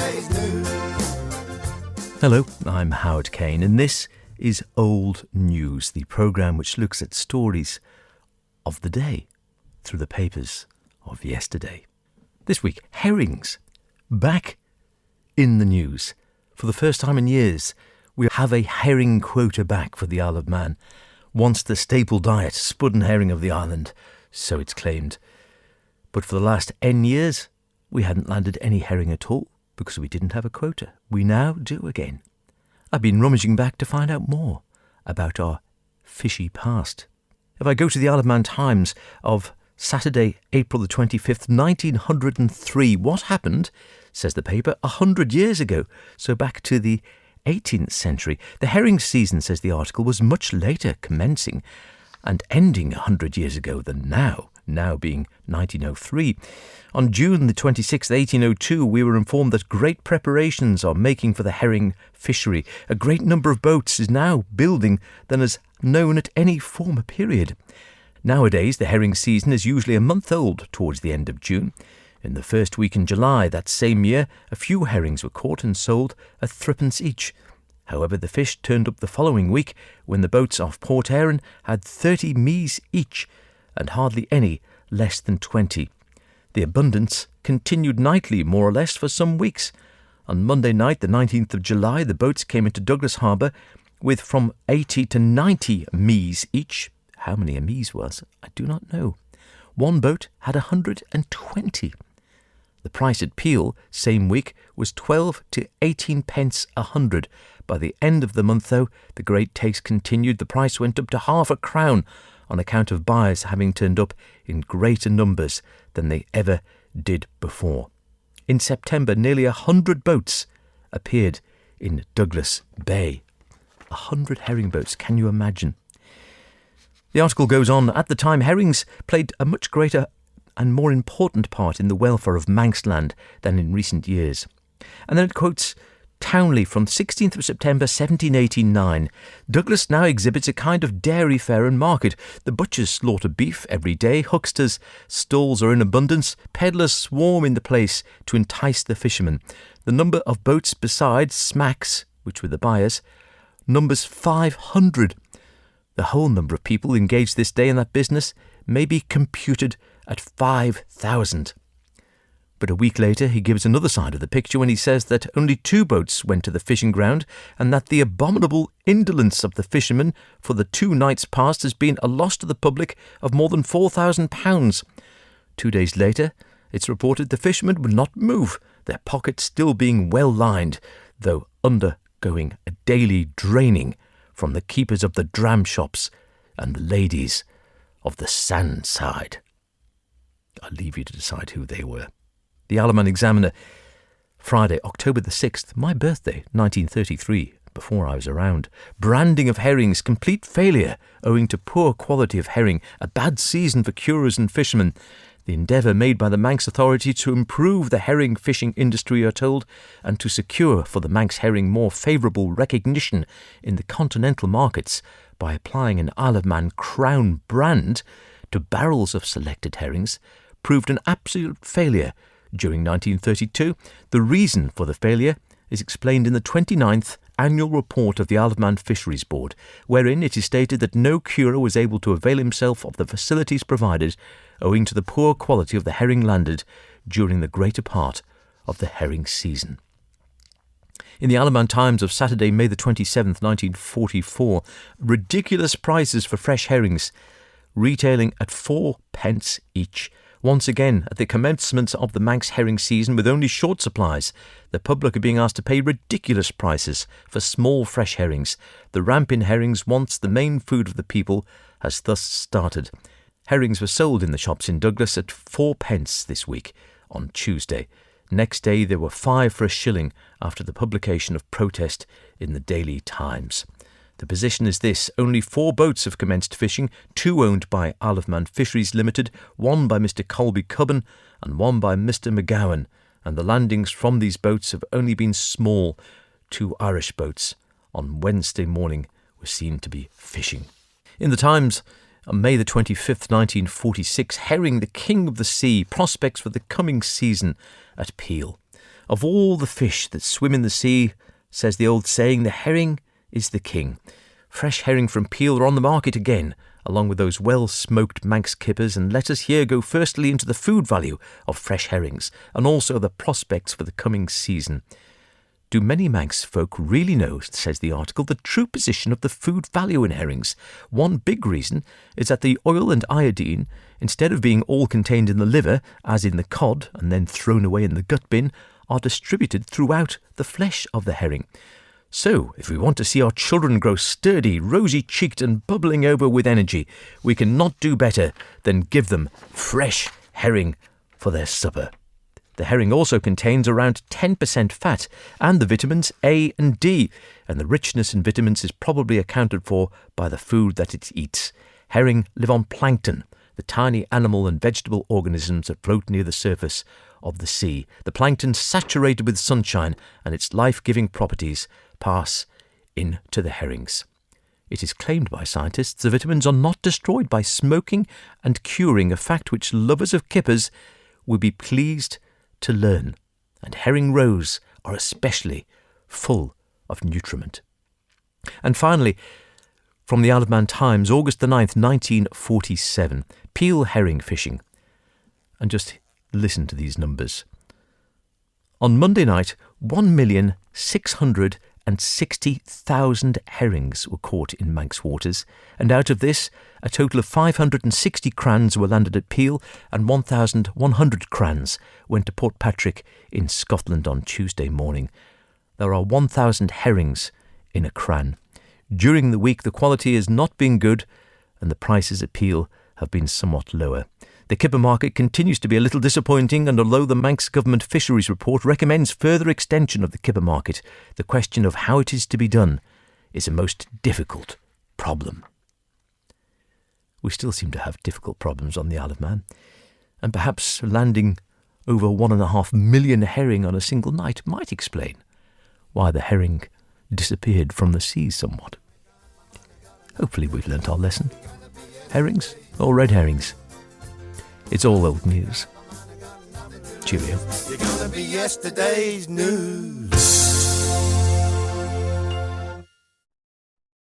Saturday's news. Hello, I'm Howard Kane, and this is Old News, the programme which looks at stories of the day through the papers of yesterday. This week, herrings back in the news. For the first time in years, we have a herring quota back for the Isle of Man. Once the staple diet, spud and herring of the island, so it's claimed. But for the last N years, we hadn't landed any herring at all because we didn't have a quota. We now do again. I've been rummaging back to find out more about our fishy past. If I go to the Isle of Man Times of Saturday, April the 25th, 1903, what happened, says the paper, 100 years ago, so back to the 18th century. The herring season, says the article, was much later commencing and ending 100 years ago than now being 1903. On June the 26th, 1802, we were informed that great preparations are making for the herring fishery. A great number of boats is now building than is known at any former period. Nowadays, the herring season is usually a month old towards the end of June. In the first week in July that same year, a few herrings were caught and sold at threepence each. However, the fish turned up the following week when the boats off Port Erin had 30 mees each, and hardly any less than 20. The abundance continued nightly, more or less, for some weeks. On Monday night, the 19th of July, the boats came into Douglas Harbour with from 80 to 90 mees each. How many a mees was, I do not know. One boat had 120. The price at Peel, same week, was 12 to 18 pence a hundred. By the end of the month, though, the great takes continued. The price went up to half a crown on account of buyers having turned up in greater numbers than they ever did before. In September, nearly 100 boats appeared in Douglas Bay. 100 herring boats, can you imagine? The article goes on, at the time, herrings played a much greater and more important part in the welfare of Manxland than in recent years. And then it quotes Townley from 16th of September 1789. Douglas now exhibits a kind of dairy fair and market. The butchers slaughter beef every day. Hucksters' stalls are in abundance. Peddlers swarm in the place to entice the fishermen. The number of boats besides smacks, which were the buyers, numbers 500. The whole number of people engaged this day in that business may be computed at 5,000. But a week later, he gives another side of the picture when he says that only 2 boats went to the fishing ground and that the abominable indolence of the fishermen for the 2 nights past has been a loss to the public of more than £4,000. 2 days later, it's reported the fishermen would not move, their pockets still being well lined, though undergoing a daily draining from the keepers of the dram shops and the ladies of the sand side. I'll leave you to decide who they were. The Isle of Man Examiner, Friday, October the 6th, my birthday, 1933, before I was around. Branding of herrings, complete failure owing to poor quality of herring, a bad season for curers and fishermen. The endeavour made by the Manx Authority to improve the herring fishing industry, are told, and to secure for the Manx herring more favourable recognition in the continental markets by applying an Isle of Man Crown brand to barrels of selected herrings, proved an absolute failure during 1932. The reason for the failure is explained in the 29th annual report of the Isle of Man Fisheries Board, wherein it is stated that no curer was able to avail himself of the facilities provided owing to the poor quality of the herring landed during the greater part of the herring season. In the Isle of Man Times of Saturday, May the 27th, 1944, ridiculous prices for fresh herrings, retailing at 4 pence each. Once again, at the commencement of the Manx herring season, with only short supplies, the public are being asked to pay ridiculous prices for small fresh herrings. The ramp in herrings, once the main food of the people, has thus started. Herrings were sold in the shops in Douglas at 4 pence this week, on Tuesday. Next day, there were 5 for a shilling after the publication of protest in the Daily Times. The position is this: only 4 boats have commenced fishing, 2 owned by Isle of Man Fisheries Limited, 1 by Mr Colby Cubban and 1 by Mr McGowan, and the landings from these boats have only been small. 2 Irish boats on Wednesday morning were seen to be fishing. In the Times, on May the 25th, 1946, herring the king of the sea, prospects for the coming season at Peel. Of all the fish that swim in the sea, says the old saying, the herring is the king. Fresh herring from Peel are on the market again, along with those well-smoked Manx kippers, and let us here go firstly into the food value of fresh herrings, and also the prospects for the coming season. Do many Manx folk really know, says the article, the true position of the food value in herrings? One big reason is that the oil and iodine, instead of being all contained in the liver, as in the cod, and then thrown away in the gut bin, are distributed throughout the flesh of the herring. So, if we want to see our children grow sturdy, rosy-cheeked and bubbling over with energy, we cannot do better than give them fresh herring for their supper. The herring also contains around 10% fat and the vitamins A and D, and the richness in vitamins is probably accounted for by the food that it eats. Herring live on plankton, the tiny animal and vegetable organisms that float near the surface of the sea. The plankton, saturated with sunshine and its life-giving properties, pass into the herrings. It is claimed by scientists the vitamins are not destroyed by smoking and curing, a fact which lovers of kippers will be pleased to learn, and herring roes are especially full of nutriment. And finally, from the Isle of Man Times, August the 9th, 1947, Peel herring fishing. And just listen to these numbers. On Monday night, 1,660,000 herrings were caught in Manx waters, and out of this, a total of 560 crans were landed at Peel, and 1,100 crans went to Port Patrick in Scotland on Tuesday morning. There are 1,000 herrings in a cran. During the week, the quality has not been good, and the prices at Peel have been somewhat lower. The kipper market continues to be a little disappointing, and although the Manx Government Fisheries Report recommends further extension of the kipper market, the question of how it is to be done is a most difficult problem. We still seem to have difficult problems on the Isle of Man, and perhaps landing over 1.5 million herring on a single night might explain why the herring disappeared from the sea somewhat. Hopefully we've learnt our lesson. Herrings or red herrings? It's all old news. Cheerio. You're gonna be yesterday's news.